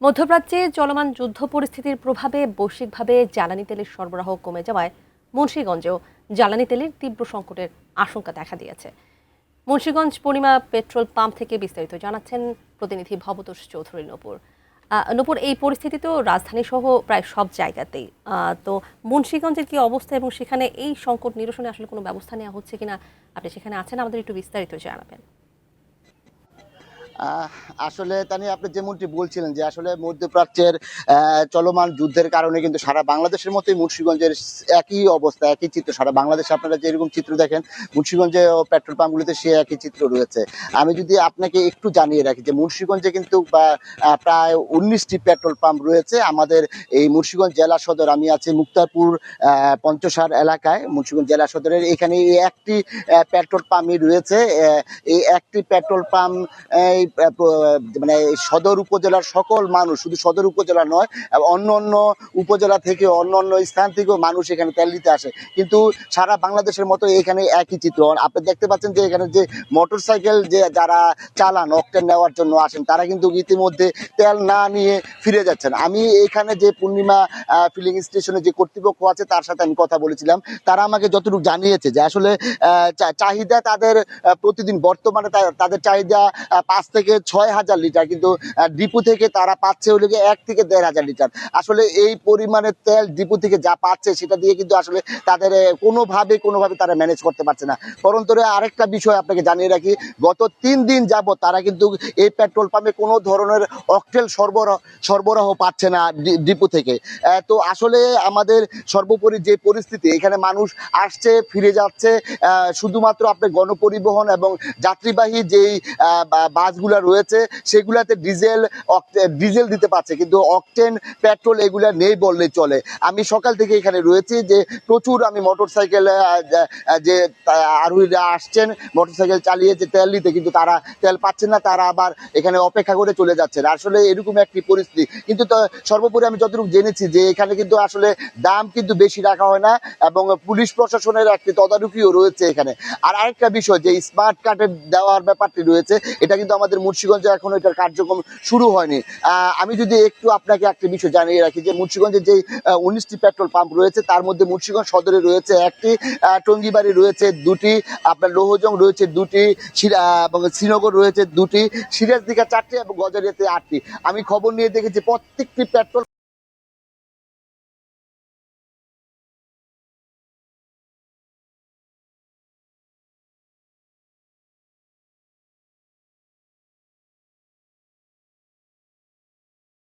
মধ্যপ্রাচ্যে চলমান যুদ্ধ পরিস্থিতির প্রভাবে বৈশ্বিকভাবে জ্বালানি তেলের সরবরাহ কমে যাওয়ায় মুন্সিগঞ্জেও জ্বালানি তেলের তীব্র সংকটের আশঙ্কা দেখা দিয়েছে। মুন্সিগঞ্জ পূর্ণিমা পেট্রোল পাম্প থেকে বিস্তারিত জানাচ্ছেন প্রতিনিধি ভবতোষ চৌধুরী নূপুর। নূপুর, এই পরিস্থিতি তো রাজধানী সহ প্রায় সব জায়গাতেই। তো মুন্সিগঞ্জের কি অবস্থা এবং সেখানে এই সংকট নিরসনে আসলে কোনো ব্যবস্থা নেওয়া হচ্ছে কিনা, আপনি সেখানে আছেন, আমাদের একটু বিস্তারিত জানাবেন। আসলে তানি আপনি যেমনটি বলছিলেন যে আসলে মধ্যপ্রাচ্যের চলমান যুদ্ধের কারণে কিন্তু সারা বাংলাদেশের মতোই মুন্সিগঞ্জের একই অবস্থা, একই চিত্র। সারা বাংলাদেশে আপনারা যেরকম চিত্র দেখেন, মুন্সিগঞ্জে পেট্রোল পাম্পগুলিতে সে একই চিত্র রয়েছে। আমি যদি আপনাকে একটু জানিয়ে রাখি যে মুন্সিগঞ্জে কিন্তু প্রায় 19টি পেট্রোল পাম্প রয়েছে। আমাদের এই মুন্সিগঞ্জ জেলা সদর, আমি আছি মুক্তারপুর পঞ্চসার এলাকায়। মুন্সিগঞ্জ জেলা সদরের এখানে একটি পেট্রোল পাম্পই রয়েছে। এই একটি পেট্রোল পাম্প মানে সদর উপজেলার সকল মানুষ, শুধু সদর উপজেলা নয়, অন্য অন্য উপজেলা থেকে, অন্য অন্য স্থান থেকেও মানুষ এখানে তেল দিতে আসে। কিন্তু সারা বাংলাদেশের মতো এখানে একই চিত্র। আপনি দেখতে পাচ্ছেন যে এখানে যে মোটর সাইকেল যে যারা চালান অকটেন নেওয়ার জন্য আসেন, তারা কিন্তু ইতিমধ্যে তেল না নিয়ে ফিরে যাচ্ছেন। আমি এখানে যে পূর্ণিমা ফিলিং স্টেশনে যে কর্তৃপক্ষ আছে তার সাথে আমি কথা বলেছিলাম। তারা আমাকে যতটুকু জানিয়েছে যে আসলে চাহিদা তাদের প্রতিদিন বর্তমানে তাদের চাহিদা 5 থেকে 6,000 লিটার, কিন্তু ডিপো থেকে তারা পাচ্ছে হলো 1 থেকে 1,500 লিটার। আসলে এই পরিমাণের তেল ডিপো থেকে যা পাচ্ছে সেটা দিয়ে কিন্তু আসলে তাদের কোনোভাবে তারা ম্যানেজ করতে পারছে না। পরন্তরে আরেকটা বিষয় আপনাকে জানিয়ে রাখি, গত 3 দিন যাবত তারা কিন্তু এই পেট্রোল পাম্পে কোনো ধরনের অকটেল সরবরাহ পাচ্ছে না ডিপো থেকে। তো আসলে আমাদের সর্বোপরি যে পরিস্থিতি, এখানে মানুষ আসছে ফিরে যাচ্ছে, শুধুমাত্র আপনার গণপরিবহন এবং যাত্রীবাহী যেই বাসগুলা রয়েছে সেগুলাতে ডিজেল দিতে পারছে, কিন্তু অকটেন পেট্রোল এগুলা নেই বললেই চলে। আমি সকাল থেকে এখানে রয়েছি, যে প্রচুর আমি মোটর সাইকেল যে আরোহীরা আসছেন মোটর সাইকেল চালিয়ে যে তেল নিতে, কিন্তু তারা তেল পাচ্ছেন না, তারা আবার এখানে অপেক্ষা করে চলে যাচ্ছেন। আসলে এরকম একটি পরিস্থিতি। কিন্তু সর্বোপরি আমি যতটুকু জেনেছি যে এখানে কিন্তু আসলে দাম কিন্তু বেশি রাখা হয় না, এবং পুলিশ প্রশাসনের একটি তদারকিও রয়েছে এখানে। আর আরেকটা বিষয়, যে স্মার্ট কার্ডের দেওয়ার ব্যাপারটি রয়েছে, এটা কিন্তু আমাদের মুন্সিগঞ্জে এখনো এটার কার্যক্রম শুরু হয়নি। আমি যদি একটু আপনাকে একটা বিষয় জানিয়ে রাখি, যে মুন্সিগঞ্জে যে 19টি পেট্রোল পাম্প রয়েছে তার মধ্যে মুন্সিগঞ্জ সদরে রয়েছে একটি, টঙ্গিবাড়ি রয়েছে 2টি, আপনার লোহজং রয়েছে 2টি, এবং শ্রীনগর রয়েছে 2টি, সিরাজদিঘা 4টি এবং গজারিয়াতে 8টি। আমি খবর নিয়ে দেখেছি প্রত্যেকটি পেট্রোল